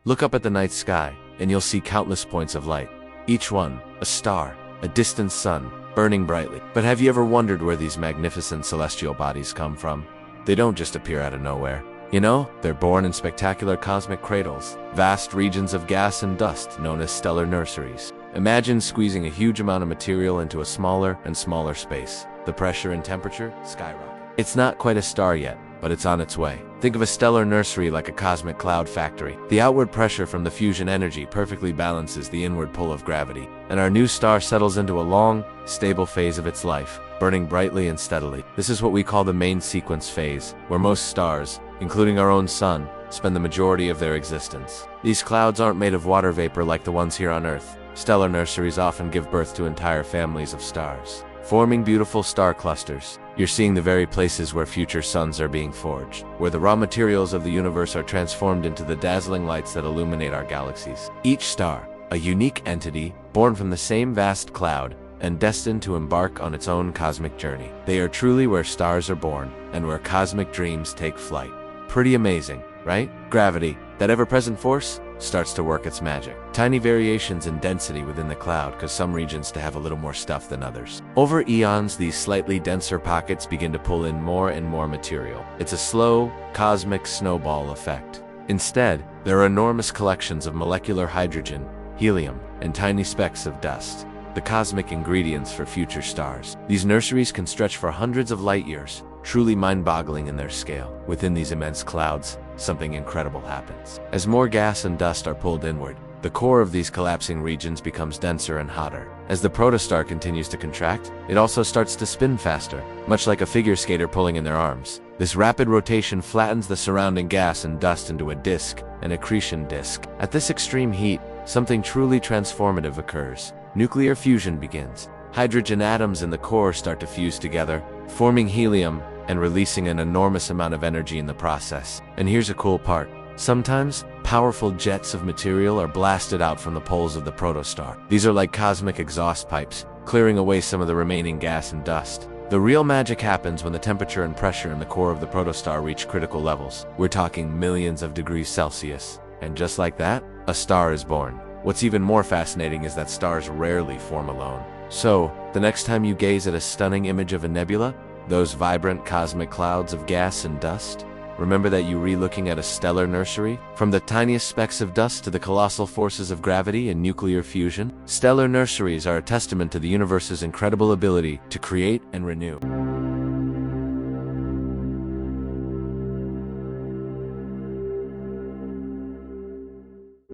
Look up at the night sky, and you'll see countless points of light. Each one, a star, a distant sun, burning brightly. But have you ever wondered where these magnificent celestial bodies come from? They don't just appear out of nowhere. You know, they're born in spectacular cosmic cradles, vast regions of gas and dust known as stellar nurseries. Imagine squeezing a huge amount of material into a smaller and smaller space. The pressure and temperature skyrocket. It's not quite a star yet, but it's on its way. Think of a stellar nursery like a cosmic cloud factory. The outward pressure from the fusion energy perfectly balances the inward pull of gravity, and our new star settles into a long, stable phase of its life, burning brightly and steadily. This is what we call the main sequence phase, where most stars, including our own sun, spend the majority of their existence. These clouds aren't made of water vapor like the ones here on Earth. Stellar nurseries often give birth to entire families of stars, forming beautiful star clusters. You're seeing the very places where future suns are being forged, where the raw materials of the universe are transformed into the dazzling lights that illuminate our galaxies. Each star, a unique entity, born from the same vast cloud, and destined to embark on its own cosmic journey. They are truly where stars are born, and where cosmic dreams take flight. Pretty amazing, right? Gravity, that ever-present force, starts to work its magic. Tiny variations in density within the cloud cause some regions to have a little more stuff than others. Over eons, these slightly denser pockets begin to pull in more and more material. It's a slow, cosmic snowball effect. Instead, there are enormous collections of molecular hydrogen, helium, and tiny specks of dust, the cosmic ingredients for future stars. These nurseries can stretch for hundreds of light years, truly mind-boggling in their scale. Within these immense clouds, something incredible happens. As more gas and dust are pulled inward, the core of these collapsing regions becomes denser and hotter. As the protostar continues to contract, it also starts to spin faster, much like a figure skater pulling in their arms. This rapid rotation flattens the surrounding gas and dust into a disk, an accretion disk. At this extreme heat, something truly transformative occurs. Nuclear fusion begins. Hydrogen atoms in the core start to fuse together, forming helium and releasing an enormous amount of energy in the process. And here's a cool part. Sometimes, powerful jets of material are blasted out from the poles of the protostar. These are like cosmic exhaust pipes, clearing away some of the remaining gas and dust. The real magic happens when the temperature and pressure in the core of the protostar reach critical levels. We're talking millions of degrees Celsius. And just like that, a star is born. What's even more fascinating is that stars rarely form alone. So, the next time you gaze at a stunning image of a nebula, those vibrant cosmic clouds of gas and dust, remember that you're re-looking at a stellar nursery? From the tiniest specks of dust to the colossal forces of gravity and nuclear fusion, stellar nurseries are a testament to the universe's incredible ability to create and renew.